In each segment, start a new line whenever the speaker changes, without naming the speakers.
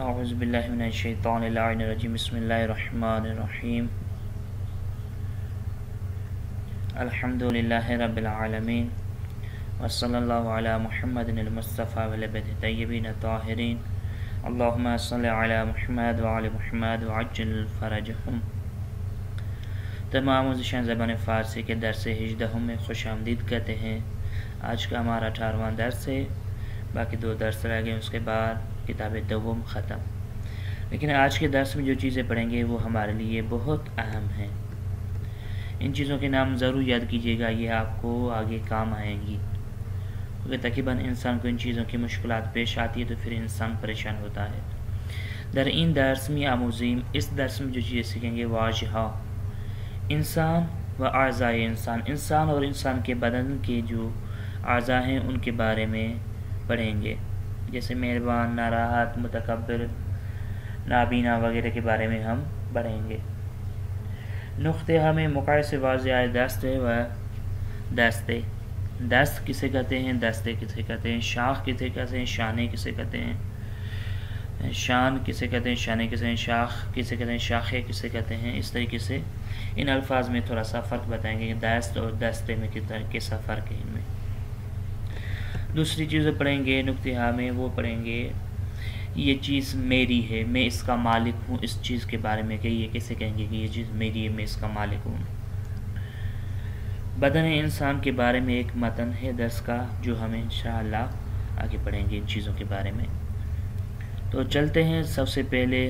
اعوذ باللہ من الشیطان الرجیم بسم اللہ الرحمن الرحیم الحمد للہ رب العالمین وصلی اللہ علی محمد المصطفیٰ والعباد الطیبین الطاہرین اللہم صلی علی محمد وعلی محمد وعجل فرجہم۔ تمام عزیزان زبان فارسی کے درس 18 میں خوش آمدید کہتے ہیں۔ آج کا ہمارا 18واں درس ہے، باقی 2 درس رہ گئے، اس کے بعد کتاب دوم ختم۔ لیکن آج کے درس میں جو چیزیں پڑھیں گے وہ ہمارے لیے بہت اہم ہیں۔ ان چیزوں کے نام ضرور یاد کیجیے گا، یہ آپ کو آگے کام آئیں گی، کیونکہ تقریباً انسان کو ان چیزوں کی مشکلات پیش آتی ہے تو پھر انسان پریشان ہوتا ہے۔ در این درس می آموزیم، اس درس میں جو چیزیں سیکھیں گے واجہہ انسان و اعضائے انسان اور انسان کے بدن کے جو اعضاء ہیں ان کے بارے میں پڑھیں گے، جیسے مہربان، ناراحت، متکبر، نابینا وغیرہ کے بارے میں ہم پڑھیں گے۔ نقطے ہمیں مقاعد سے واضح آئے دستے و دستے، دست کسے کہتے ہیں، دستے کسے کہتے ہیں، شاخ کسے کہتے ہیں، شانے کسے کہتے ہیں، شان کسے کہتے ہیں، شانے کسے ہیں، شاخ کسے کہتے ہیں، شاخے کسے کہتے ہیں۔ اس طریقے سے ان الفاظ میں تھوڑا سا فرق بتائیں گے کہ دست اور دستے میں کیسا فرق ہے ان میں۔ دوسری چیزیں پڑھیں گے نقطہ ہاں میں، وہ پڑھیں گے یہ چیز میری ہے، میں اس کا مالک ہوں، اس چیز کے بارے میں کہ یہ کیسے کہیں گے کہ یہ چیز میری ہے، میں اس کا مالک ہوں۔ بدن انسان کے بارے میں ایک متن ہے درس کا جو ہم انشاءاللہ آگے پڑھیں گے ان چیزوں کے بارے میں۔ تو چلتے ہیں، سب سے پہلے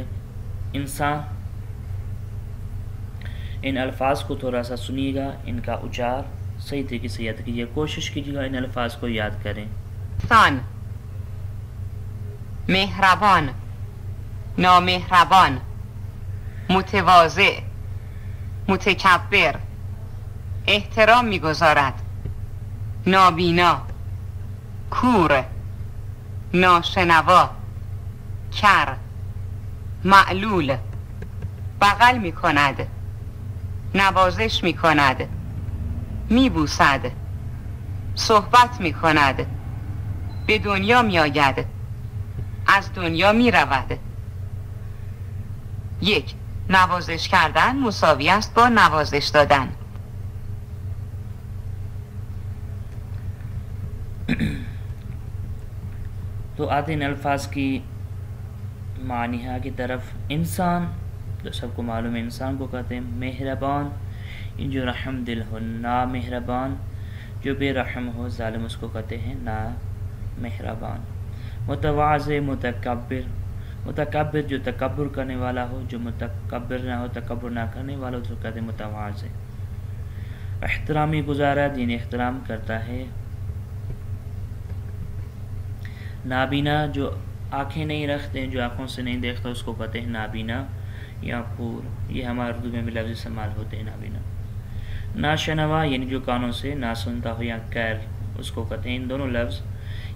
انسان، ان الفاظ کو تھوڑا سا سنیے گا، ان کا اچار صحیح طریقے سے یاد کیجیے، کوشش کیجیے گا ان الفاظ کو یاد کریں۔
انسان، مہربان، نامہربان، متواضع، متکبر، احترام میگذارد، نابینا، کور، ناشنوا، کر، معلول، بغل میکند، نوازش میکند، میبوسد، صحبت میکند، به دنیا میآید، از دنیا میرود۔ 1. نوازش کردن مساوی است با نوازش دادن.
تو آتے ہیں الفاظ کی معنیہ کی طرف۔ انسان تو سب کو معلوم ہے، انسان کو کہتے ہیں مہربان، ان جو رحم دل ہو، نا مہربان جو بے رحم ہو، ظالم، اس کو کہتے ہیں نا مہربان۔ متواضع، متکبر، متکبر جو تکبر کرنے والا ہو، جو متکبر نہ ہو، تکبر نہ کرنے والا ہو، تو کہتے ہیں متواضع۔ احترامی گزارا، دین احترام کرتا ہے۔ نابینا جو آنکھیں نہیں رکھتے ہیں، جو آنکھوں سے نہیں دیکھتا، اس کو کہتے ہیں نابینا یا کور، یہ ہمارے اردو میں بھی لفظ استعمال ہوتے ہیں نابینا۔ ناشنوا یعنی جو کانوں سے نہ سنتا ہو، یا کیر، اس کو کہتے ہیں۔ ان دونوں لفظ،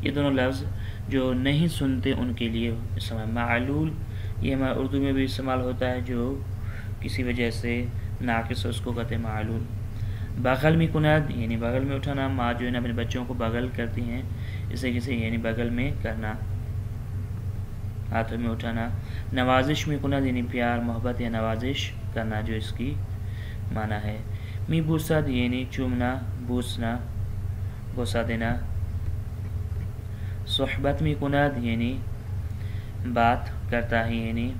یہ دونوں لفظ جو نہیں سنتے ان کے لیے استعمال۔ معلول یہ ہمارے اردو میں بھی استعمال ہوتا ہے، جو کسی وجہ سے ناقص ہے، اس کو کہتے ہیں معلول۔ بغل میں کند یعنی بغل میں اٹھانا، ماں جو ہے نا اپنے بچوں کو بغل کرتی ہیں، اسے کسی یعنی بغل میں کرنا، ہاتھوں میں اٹھانا۔ نوازش میں کند یعنی پیار، محبت یا نوازش کرنا، جو اس کی معنی ہے۔ می بوسد یعنی چومنا، بوسنا، بوسا دینا۔ صحبت میں کند یعنی بات کرتا ہے، یعنی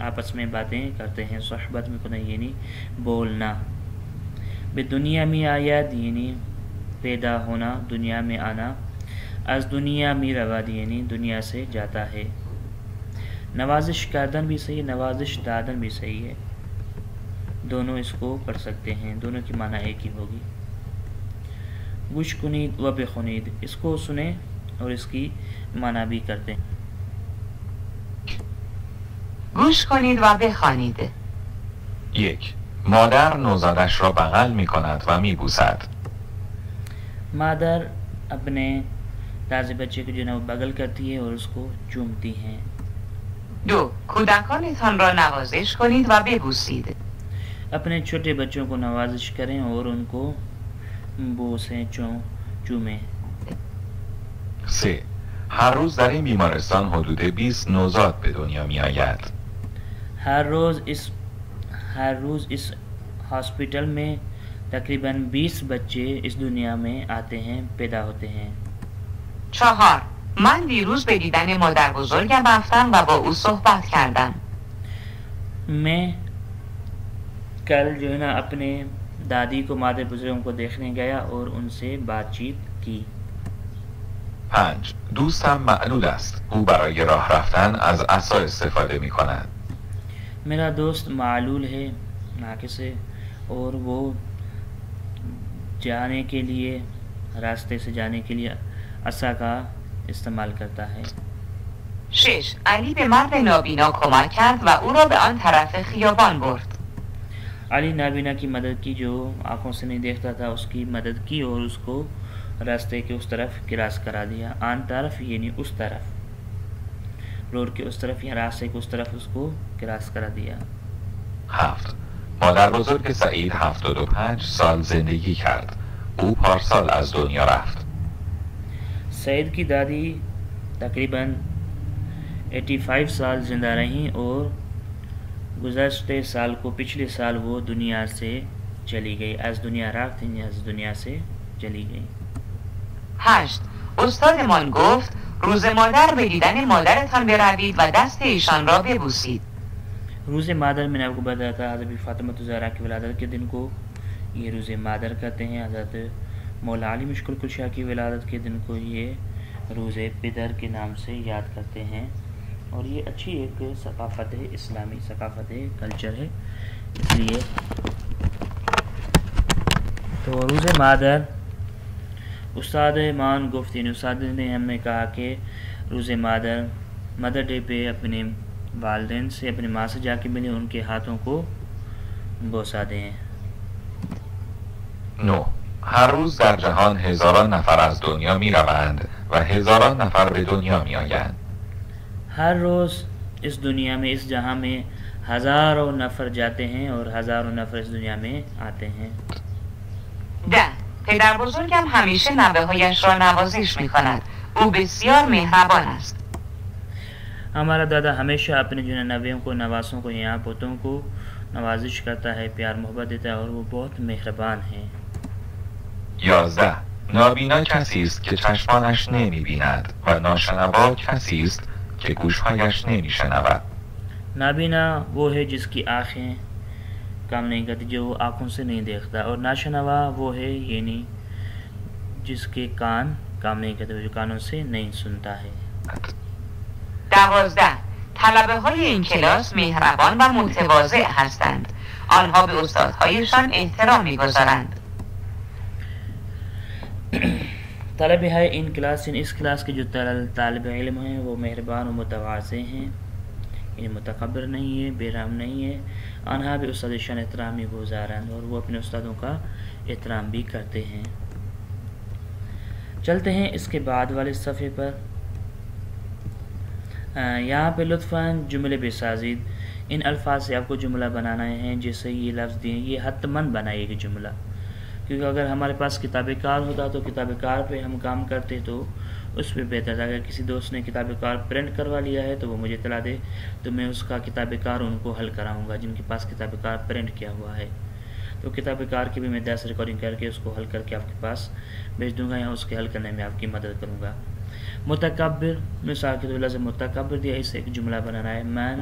آپس میں باتیں کرتے ہیں۔ صحبت میں کند یعنی بولنا۔ بے دنیا میں آید یعنی پیدا ہونا، دنیا میں آنا۔ از دنیا میں رواد یعنی دنیا سے جاتا ہے۔ نوازش کردن بھی صحیح ہے، نوازش دادن بھی صحیح ہے، دونوں اس کو پڑھ سکتے ہیں، دونوں کی معنی ایک ہی ہوگی۔ گوش کنید و بخونید، اس کو سنیں اور اس کی معنی بھی کرتے ہیں۔
گوش کنید و بخوانید.
1. مادر نوزادش را بغل می کند و می بوسد.
مادر اپنے تازه بچے کو جو ہے نا بغل کرتی ہے اور اس کو چومتی ہیں۔
2. کودکانتان را نوازش کنید و ببوسید.
اپنے چھوٹے بچوں کو نوازش کریں اور ان کو بوسیں، چومیں۔
3. هر روز در این بیمارستان حدود 20 نوزاد به دنیا می آید.
ہر روز اس ہاسپٹل میں تقریباً 20 بچے اس دنیا میں آتے ہیں، پیدا ہوتے ہیں۔
4. من دیروز به دیدن مادر بزرگم رفتم و با او صحبت کردم.
میں کل جو ہے نا اپنے دادی کو، مادر بزرگوں کو دیکھنے گیا اور ان سے بات چیت کی۔
5. دوستم معلول است. او برای راه رفتن از عصا استفاده می کند.
میرا دوست معلول ہے، ناقص ہے، اور وہ جانے کے لیے، راستے سے جانے کے لیے عصا کا استعمال کرتا ہے۔
6. علی به مرد نابینا کمک کرد و او را به آن طرف خیابان برد.
علی نابینا کی مدد کی، جو آنکھوں سے نہیں دیکھتا تھا، اس کی مدد کی اور اس کو راستے کے اس طرف کراس کرا دیا۔ آن طرف یعنی اس طرف، روڈ کے اس طرف یا راستے کے اس طرف اس کو کراس کرا دیا۔
7. مادر بزرگ سعید 75 سال زندگی کرد. او پارسال از دنیا رفت.
سعید کی دادی تقریباً 85 سال زندہ رہیں اور گزشتہ سال کو، پچھلے سال وہ دنیا سے چلی گئی۔ از دنیا رفت یعنی از دنیا سے چلی گئی۔
8. استادمان گفت روز مادر به دیدن مادرتان بروید و دست ایشان را ببوسید.
روز مادر میں نے آپ کو بتایا تھا، حضرت فاطمہ الزہرا کی ولادت کے دن کو یہ روز مادر کہتے ہیں۔ حضرت مولا علی مشکل کشا کی ولادت کے دن کو یہ روز پدر کے نام سے یاد کرتے ہیں، اور یہ اچھی ایک ثقافت ہے، اسلامی ثقافت ہے، کلچر ہے، اس لیے تو روز مادر استاد مان گفت، یعنی استاد نے ہم نے کہا کہ روز مدر ڈے پہ اپنے والدین سے، اپنی ماں سے جا کے ملیں، ان کے ہاتھوں کو بوسا دیں۔
9. هر روز در جهان هزاران نفر از دنیا می روند و هزاران نفر به دنیا می آیند.
ہر روز اس دنیا میں، اس جہاں میں ہزاروں نفر جاتے ہیں اور ہزاروں نفر اس دنیا میں آتے ہیں۔
10. پدر بزرگم همیشه نوه‌هایش را نوازش می‌کند. او بسیار مهربان است.
ہمارا دادا ہمیشہ اپنے جو نویوں کو، نواسوں کو یا پوتوں کو نوازش کرتا ہے، پیار محبت دیتا ہے، اور وہ بہت مہربان ہیں۔
11. نابینا کسی است که چشمانش نمی بیند و ناشنوا کسی است که گوشهایش نمی شنود.
نابینا وہ ہے جس کی آنکھیں کام نہیں کرتی، جو آنکھوں سے نہیں دیکھتا، اور ناشنوا وہ ہے یعنی جس کے کان کام نہیں کرتے، جو کانوں سے نہیں سنتا ہے۔
12. طلبه‌های این کلاس مهربان و متواضع هستند. آنها به استادهایشان احترام می‌گذارند.
طلب ہے in class, in us class کے جو طالب علم ہیں وہ مہربان و متواضع ہیں، یعنی متکبر نہیں ہے، بے رحم نہیں ہے۔ آنہا بھی استادشان احترامی گزارند، اور وہ اپنے استادوں کا احترام بھی کرتے ہیں۔ چلتے ہیں اس کے بعد والے صفحے پر۔ یہاں پہ لطفاً جملے بسازید، ان الفاظ سے آپ کو جملہ بنانا ہے، جیسے یہ لفظ دیے، یہ حتماً بنائیے گا جملہ، کیونکہ اگر ہمارے پاس کتاب کار ہوتا تو کتاب کار پہ ہم کام کرتے تو اس پہ بہتر تھا۔ اگر کسی دوست نے کتاب کار پرنٹ کروا لیا ہے تو وہ مجھے اطلاع دے، تو میں اس کا کتاب کار ان کو حل کراؤں گا، جن کے پاس کتاب کار پرنٹ کیا ہوا ہے۔ تو کتاب کار کی بھی میں 10 ریکارڈنگ کر کے اس کو حل کر کے آپ کے پاس بھیج دوں گا، یا اس کے حل کرنے میں آپ کی مدد کروں گا۔ متکبر، مثال کے طور پر لفظ متکبر دیا، اس سے ایک جملہ بنانا ہے۔ من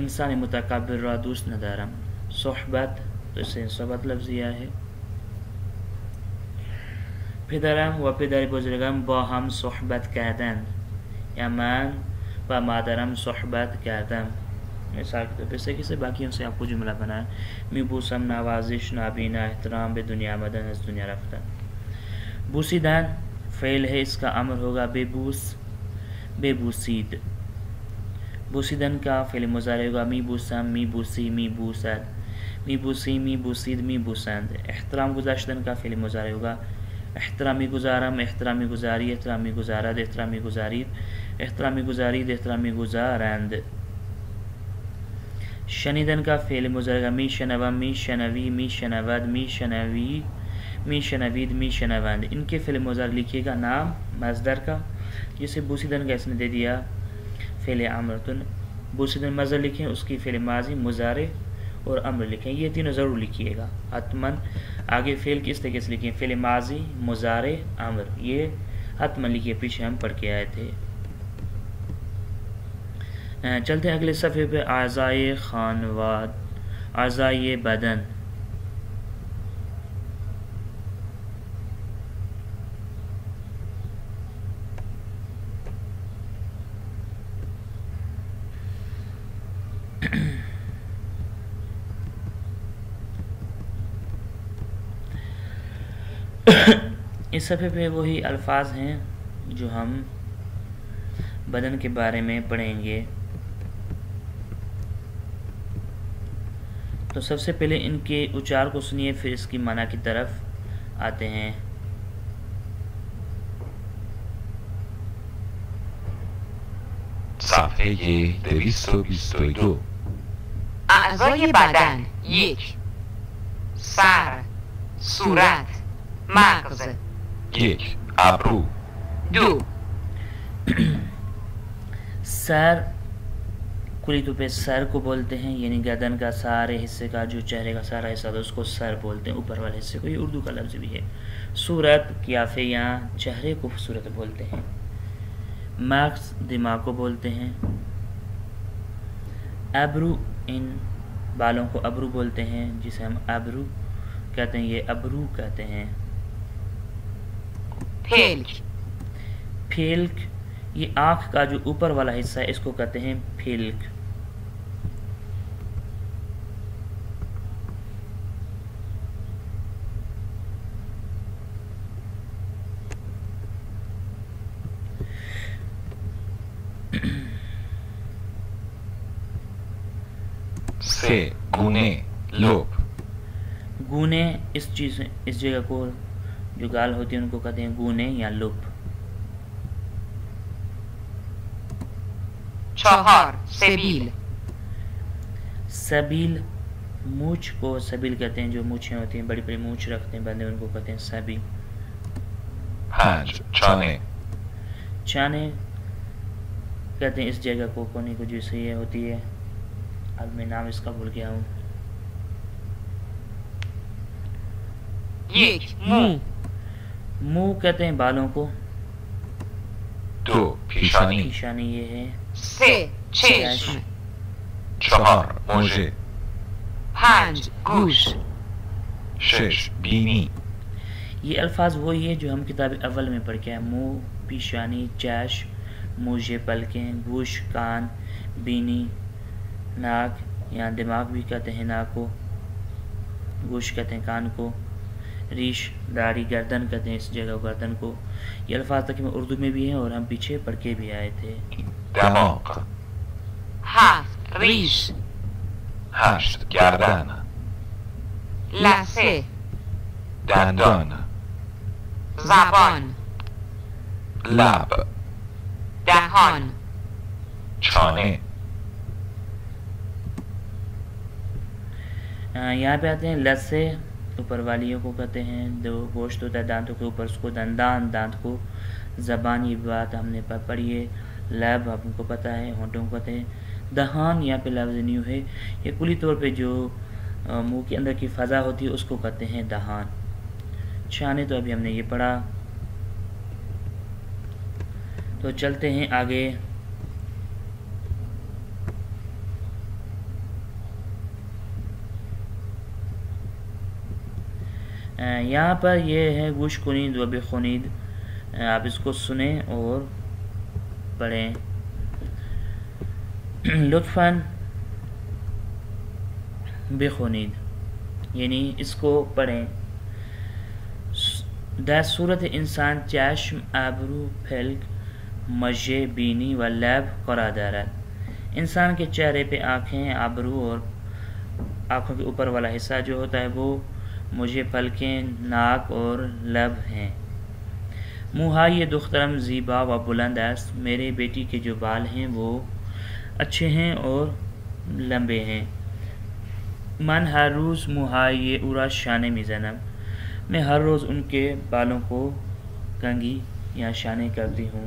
انسان متکبر را دوست ندارم۔ صحبت، تو اس سے صحبت لفظ دیا ہے۔ پدرم و پدر بزرگم با هم صحبت کردند، یا من و مادرم صحبت کردم۔ مثال کے طور پر سے کسی باقیوں سے آپ کو جملہ بنانا ہے۔ میبوسم، نوازش، نابینا، احترام، به دنیا آمدن، از دنیا رفتن۔ بوسیدن فعل ہے، اس کا امر ہوگا ببوس، ببوسید۔ بوسیدن کا فعل مضارع ہوگا میبوسم، میبوسی، میبوسد، میبوسی، میبوسید، میبوسند۔ احترام گذاشتن کا فعل مضارع ہوگا احترامی گزارم، احترامی گزاری، احترامی گزارد، احترامی گزارید، احترامی گزارید، احترامی گزارند۔ شنیدن کا فعل مضارع می شنوم، می شنوی، می شنود، می شنوی، می شنوید، می شنوند۔ ان کے فعل مضارع لکھیے گا نام مصدر کا، جسے بوسیدن کا اس نے دے دیا فعل امر، تو بوسیدن مصدر لکھیں، اس کی فعل ماضی، مضارع اور امر لکھیں، یہ تینوں ضرور لکھیے گا حتماً۔ آگے فعل کس طریقے سے لکھیں، فعل ماضی، مضارع، امر، یہ حتماً لکھیے، پیچھے ہم پڑھ کے آئے تھے۔ چلتے ہیں اگلے صفحے پہ، اعضائے خانواد، اعضائے بدن۔ اس صفحے پہ وہی الفاظ ہیں جو ہم بدن کے بارے میں پڑھیں گے۔ تو سب سے پہلے ان کے اچار کو سنیے، پھر اس کی معنی کی طرف آتے ہیں۔
صفحه 222.
اعضای بدن: 1. سر، صورت، مغز.
1. ابرو.
2.
سر کلی طور پہ سر کو بولتے ہیں، یعنی گردن کا سارے حصے کا، جو چہرے کا سارا حصہ تھا اس کو سر بولتے ہیں، اوپر والے حصے کو، یہ اردو کا لفظ بھی ہے۔ صورت قیافے یا چہرے کو صورت بولتے ہیں۔ مغز دماغ کو بولتے ہیں۔ ابرو ان بالوں کو ابرو بولتے ہیں، جسے ہم ابرو کہتے ہیں، یہ ابرو کہتے ہیں۔
پلک.
پھیلک یہ آنکھ کا جو اوپر والا حصہ ہے اس کو کہتے ہیں پھیلک۔
سه. گونه. لب.
گونے اس جگہ کو جو گال ہوتی ہے ان کو کہتے ہیں گونے یا لب۔
4. سبیل.
سبیل مونچھ کو سبیل کہتے ہیں، جو مونچھیں ہوتی ہیں، بڑی بڑی مونچھ رکھتے ہیں بندے، ان کو کہتے ہیں سبیل۔
5. چانه.
چانے کہتے ہیں اس جگہ کو، کونے کو جیسے یہ ہوتی ہے، اب میں نام اس کا بھول گیا ہوں۔
1. منہ.
منہ کہتے ہیں بالوں کو۔
2. پیشانی.
پیشانی یہ ہے۔
3. چشم.
4. مژه.
5. گوش.
6. بینی.
یہ الفاظ وہی ہے جو ہم کتاب اول میں پڑھ کے ہیں، منہ، پیشانی، چشم، موجے، پلکیں، گوش، کان، بینی، ناک یا دماغ بھی کہتے ہیں ناک کو، گوش کہتے ہیں کان کو، ریش داڑھی، گردن کہتے ہیں اس جگہ گردن کو۔ یہ الفاظ تقریباً اردو میں بھی ہیں اور ہم پیچھے پڑھ کے بھی آئے تھے۔
دماغ.
7. ریش.
8. گردن.
لثه.
دندان.
زبان.
لب.
دهان.
چانه.
یہاں پہ آتے ہیں لثے، اوپر والیوں کو کہتے ہیں، دو گوشت ہوتا ہے دانتوں کے اوپر، اس کو دندان، دانت کو، زبان یہ بات ہم نے پڑھی ہے، لب ہم کو پتہ ہے، ہونٹوں کو کہتے ہیں، دہان یہاں پہ لفظ نیو ہے، یہ کلی طور پہ جو منہ کے اندر کی فضا ہوتی ہے اس کو کہتے ہیں دہان۔ چھانے تو ابھی ہم نے یہ پڑھا۔ تو چلتے ہیں آگے۔ یہاں پر یہ ہے گوش خنید و بے خنید، آپ اس کو سنیں اور پڑھیں۔ لطفاً بے خنید یعنی اس کو پڑھیں۔ در صورت انسان چشم، ابرو، پھلک، مژه، بینی و لب قرار دارد۔ انسان کے چہرے پہ آنکھیں، ابرو اور آنکھوں کے اوپر والا حصہ جو ہوتا ہے وہ مجھے، پلکیں، ناک اور لب ہیں۔ موہا یہ دخترم زیبا و بلند است، میرے بیٹی کے جو بال ہیں وہ اچھے ہیں اور لمبے ہیں۔ من ہر روز موہا یہ اورا شانه میزنم، میں ہر روز ان کے بالوں کو کنگھی یا شانے کرتی ہوں۔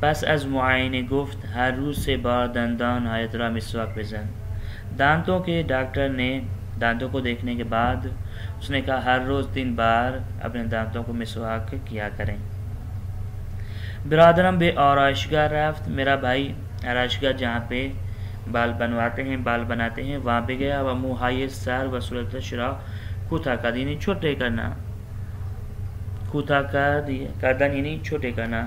پس از معائنه گفت هر روز 3 بار دندان هایت را مسواک بزن۔ دانتوں کے ڈاکٹر نے دانتوں کو دیکھنے کے بعد اس نے کہا ہر روز 3 بار اپنے دانتوں کو مسواک کیا کریں۔ برادرم بے آرائشگاہ رفت، میرا بھائی آرائشگاہ جہاں پہ بال بنواتے ہیں بال بناتے ہیں وہاں پہ گیا۔ و موهای سر و صورتش را کوتاه کرد، یعنی چھوٹے کرنا، کوتاه کردن یعنی چھوٹے کرنا۔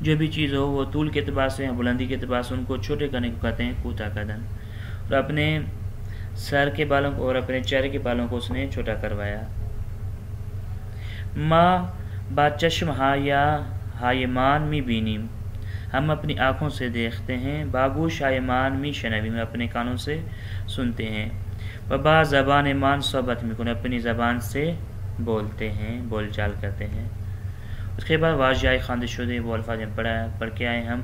جو بھی چیز ہو وہ طول کے اعتبار سے یا بلندی کے اعتبار سے ان کو چھوٹے کرنے کو کہتے ہیں کوتاه کردن۔ اور اپنے سر کے بالوں کو اور اپنے چہرے کے بالوں کو اس نے چھوٹا کروایا۔ ما با چشم هایمان می بینیم، ہم اپنی آنکھوں سے دیکھتے ہیں۔ با گوش هایمان می شنویم، اپنے کانوں سے سنتے ہیں۔ و با زبان مان صحبت میکنیم، اپنی زبان سے بولتے ہیں، بول چال کرتے ہیں۔ اس کے بعد واضح خواندہ شدہ وہ الفاظ پڑھ کے آئے ہم۔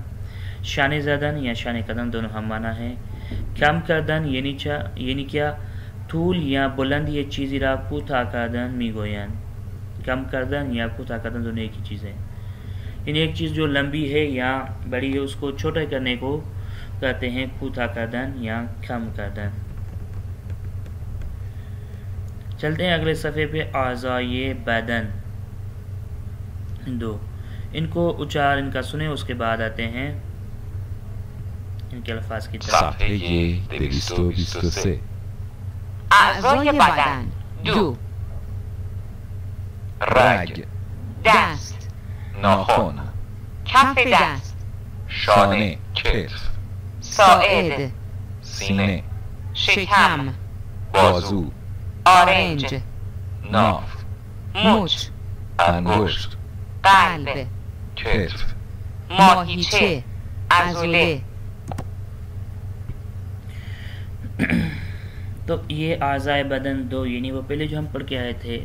شان زدن یا شان قدم دونوں ہم معنی ہیں۔ کم کردن یعنی کیا طول یا بلند یہ چیزی را کوتاه کردن میگویند۔ کم کردن یا کوتاه کردن دونوں ایک ہی چیز ہے، یعنی ایک چیز جو لمبی ہے یا بڑی ہے اس کو چھوٹا کرنے کو کہتے ہیں کوتاه کردن یا کم کردن۔ چلتے ہیں اگلے صفحے پہ۔ اعضائے بدن 2، ان کو اچار ان کا سنیں، اس کے بعد آتے ہیں ان کے الفاظ کی طرف۔
صفحه 223
اعضای بدن 2
رگ،
دست،
ناخن،
کف دست،
شانه، کتف،
ساعد،
سینه،
شکم،
بازو،
آرنج،
ناف،
مچ،
انگشت،
قلب،
کتف،
ماهیچه، عضله۔
تو یہ اعضائے بدن 2 یعنی وہ پہلے جو ہم پڑھ کے آئے تھے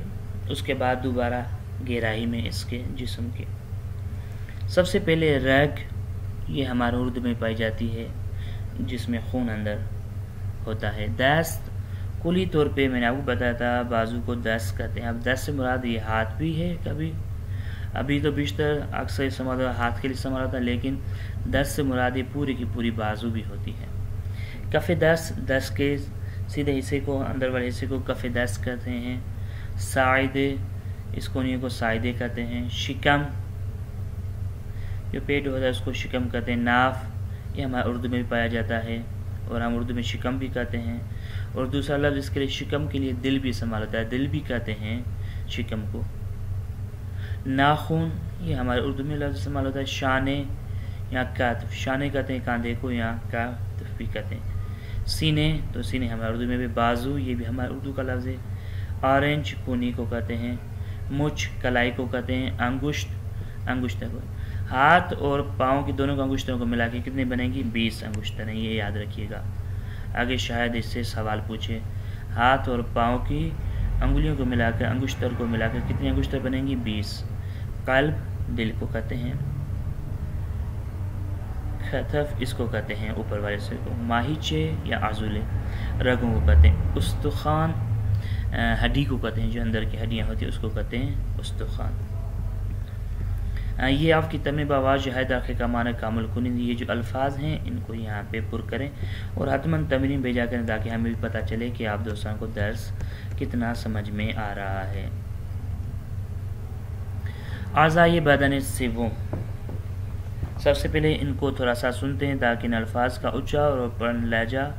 اس کے بعد دوبارہ گہرائی میں اس کے جسم کے۔ سب سے پہلے رگ، یہ ہمارے اردو میں پائی جاتی ہے جس میں خون اندر ہوتا ہے۔ دست کلی طور پہ میں نے آپ کو بتایا تھا بازو کو دست کہتے ہیں۔ اب دست سے مراد یہ ہاتھ بھی ہے، کبھی ابھی تو بیشتر اکثر استعمال ہوتا ہے ہاتھ کے لیے استعمال ہوتا ہے، لیکن دست سے مراد یہ پوری کی پوری بازو بھی ہوتی ہے۔ کف دست، دست کے سیدھے حصے کو، اندر والے حصے کو کف دست کہتے ہیں۔ ساعد، اس کونیے کو ساعدے کہتے ہیں۔ شکم، جو پیٹ ہوتا ہے اس کو شکم کہتے ہیں۔ ناف، یہ ہمارے اردو میں بھی پایا جاتا ہے اور ہم اردو میں شکم بھی کہتے ہیں۔ اور دوسرا لفظ اس کے لیے شکم کے لیے دل بھی استعمال ہوتا ہے، دل بھی کہتے ہیں شکم کو۔ ناخن، یہ ہمارے اردو میں لفظ استعمال ہوتا ہے۔ شانے یا کتف، شانے کہتے ہیں کاندھے کو، یا کتف بھی کہتے ہیں۔ سینے، تو سینے ہمارے اردو میں بھی۔ بازو، یہ بھی ہمارے اردو کا لفظ ہے۔ آرنج، کونی کو کہتے ہیں۔ مچھ، کلائی کو کہتے ہیں۔ انگشت، انگشتر کو۔ ہاتھ اور پاؤں کی دونوں انگشتروں کو ملا کے کتنے بنیں گی؟ 20 انگشتر ہیں، یہ یاد رکھیے گا، آگے شاید اس سے سوال پوچھے۔ ہاتھ اور پاؤں کی انگلیوں کو ملا کر، انگشتر کو ملا کر کتنی انگشتر بنیں گی؟ 20۔ قلب، دل کو کہتے ہیں۔ کتف، اس کو کہتے ہیں اوپر والے سے کو۔ ماہیچے یا عضلے، رگوں کو کہتے ہیں۔ استخوان، ہڈی کو کہتے ہیں، جو اندر کی ہڈیاں ہوتی ہیں اس کو کہتے ہیں استخوان۔ یہ آپ کی تمہیں بآواز جو ہے داخل کا معنی کامل کنند، یہ جو الفاظ ہیں ان کو یہاں پہ پر کریں اور حتماً تمرین بھیجا کریں تاکہ ہمیں بھی پتہ چلے کہ آپ دوستان کو درس کتنا سمجھ میں آ رہا ہے۔ اعضائے بدن 7، سب سے پہلے ان کو تھوڑا سا سنتے ہیں تاکہ ان الفاظ کا اچار اور پڑھن لہجہ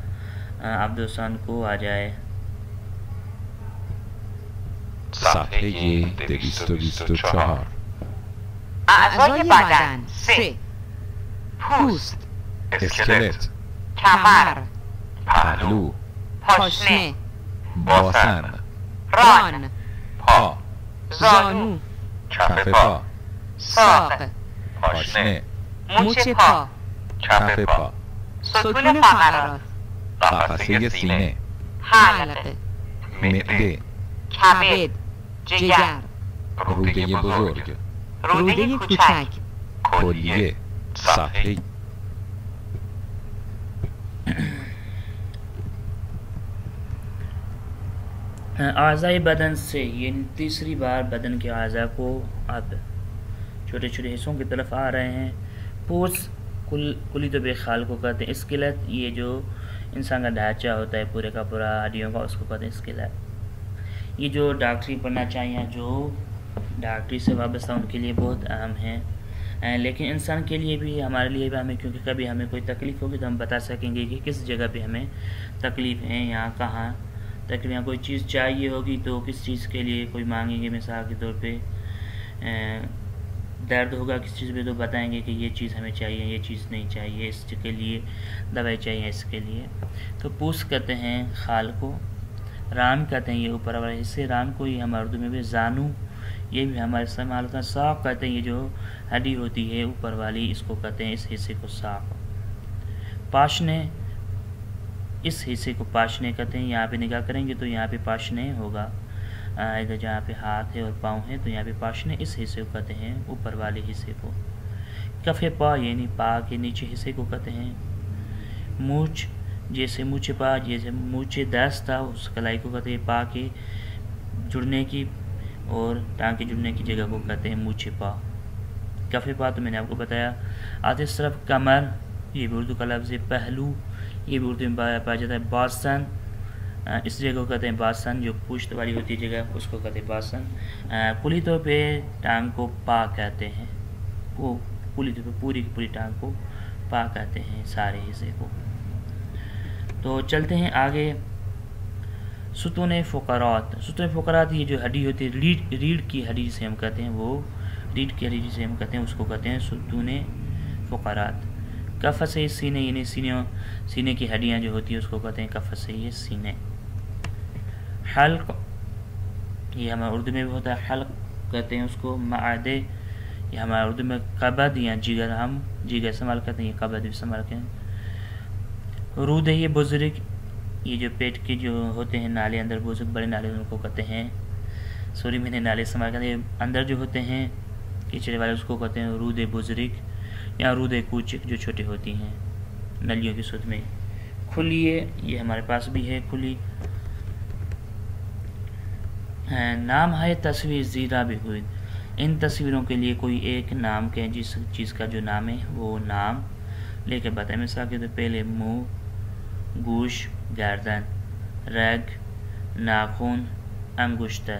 آپ دوستان کو آ جائے۔
صفحه 224
اعضای بدن 3 پوست،
اسکلت،
کمر،
پهلو،
پاشنه،
باسن،
ران،
پا،
زانو،
کف پا،
ساق،
پاشنه،
مچ پا،
کف پا،
ستون فقرات،
قفسه سینه،
حلق،
معده،
کبد، جگر،
روده بزرگ،
روده کوچک،
کلیه. صفحه
اعضائے بدن سے، یہ تیسری بار بدن کے اعضاء کو اب چھوٹے چھوٹے حصوں کی طرف آ رہے ہیں۔ پوس کلی طب خال کو کہتے ہیں اسکیلٹ، یہ جو انسان کا ڈھانچہ ہوتا ہے پورے کا پورا ہڈیوں کا، اس کو کہتے ہیں اسکیلٹ۔ یہ جو ڈاکٹری پڑھنا چاہیے، جو ڈاکٹری سے وابستہ ان کے لیے بہت اہم ہیں، لیکن انسان کے لیے بھی، ہمارے لیے بھی، ہمیں کیونکہ کبھی ہمیں کوئی تکلیف ہوگی تو ہم بتا سکیں گے کہ کس جگہ پہ ہمیں تکلیف ہے، یہاں کہاں تکلیف، کوئی چیز چاہیے ہوگی تو کس چیز کے لیے کوئی مانگیں گے، مثال کے طور پہ درد ہوگا کس چیز پہ تو بتائیں گے کہ یہ چیز ہمیں چاہیے، یہ چیز نہیں چاہیے، اس کے لیے دوائی چاہیے، اس کے لیے۔ تو پوس کہتے ہیں خال کو، ران کہتے ہیں یہ اوپر والے حصے، ران کو یہ ہمارے اردو میں بھی زانو، یہ بھی ہمارے استعمال ہوتا ہے۔ ساق کہتے ہیں یہ جو ہڈی ہوتی ہے اوپر والی، اس کو کہتے ہیں، اس حصے کو ساق۔ پاشنے، اس حصے کو پاشنے کہتے ہیں، یہاں پہ نگاہ کریں گے تو یہاں پہ پاشنے ہوگا، ادھر جہاں پہ ہاتھ ہے اور پاؤں ہے تو یہاں پہ پاشنے، اس حصے کو کہتے ہیں اوپر والے حصے کو۔ کف پا یعنی پا کے نیچے حصے کو کہتے ہیں۔ مونچھ، جیسے مونچھ پا، جیسے مونچھ دست تھا، اس کلائی کو کہتے ہیں پا کے جڑنے کی اور ٹانگ کے جڑنے کی جگہ کو کہتے ہیں مونچھ پا۔ کف پا تو میں نے آپ کو بتایا۔ آتے اس طرف کمر، یہ بھی اردو کا لفظ ہے۔ پہلو، یہ بھی اردو میں پایا جاتا ہے۔ باسن، اس جگہ کو کہتے ہیں باسن، جو پشت والی ہوتی ہے جگہ اس کو کہتے ہیں باسن۔ کلی طور پہ ٹانگ کو پا کہتے ہیں، وہ کلی طور پہ پوری کی پوری ٹانگ کو پا کہتے ہیں، سارے حصے کو۔ تو چلتے ہیں آگے۔ ستون فقرات، ستون فقرات یہ جو ہڈی ہوتی ہے ریڑھ کی ہڈی سے ہم کہتے ہیں، وہ ریڑھ کی ہڈی سے ہم کہتے ہیں، اس کو کہتے ہیں ستون فقرات۔ کف سے سینے، یعنی سینے کی ہڈیاں جو ہوتی ہیں اس کو کہتے ہیں کف سے یہ سینے۔ حلق، یہ ہمارے اردو میں بھی ہوتا ہے، حلق کہتے ہیں اس کو۔ معدے، یہ ہمارے اردو میں قبض یا جگر، ہم جگر استعمال کرتے ہیں، یہ قبض بھی استعمال کرتے ہیں۔ رود ہے یہ بزرگ، یہ جو پیٹ کے جو ہوتے ہیں نالے اندر بزرگ بڑے نالے ان کو کہتے ہیں، سوری میں نے نالے استعمال کرتے ہیں، اندر جو ہوتے ہیں کیچڑے والے اس کو کہتے ہیں رود بزرگ یا رود کوچک، جو چھوٹی ہوتی ہیں نلیوں کی صورت میں۔ کھلیے، یہ ہمارے پاس بھی ہے کھلی۔ نام ہے تصویر زیرہ بھی ہوئی، ان تصویروں کے لیے کوئی ایک نام کہیں، جس چیز کا جو نام ہے وہ نام لے کے بتائیں۔ مثال کے تو پہلے منہ، گوش، گردن، رگ، ناخن، انگشتر،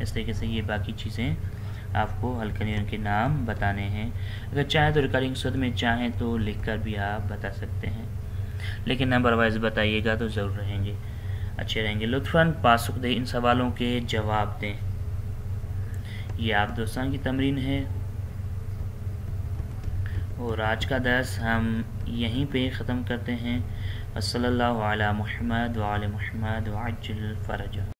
اس طریقے سے یہ باقی چیزیں آپ کو حل کرنے ان کے نام بتانے ہیں۔ اگر چاہیں تو ریکارڈنگ صورت میں چاہیں تو لکھ کر بھی آپ بتا سکتے ہیں، لیکن نمبر وائز بتائیے گا تو ضرور رہیں گے، اچھے رہیں گے۔ لطفاً پاسخ دیں، ان سوالوں کے جواب دیں۔ یہ آپ دوستان کی تمرین ہے، اور آج کا درس ہم یہیں پہ ختم کرتے ہیں۔ صلی اللہ علی محمد وعلی محمد وعجل فرجہ۔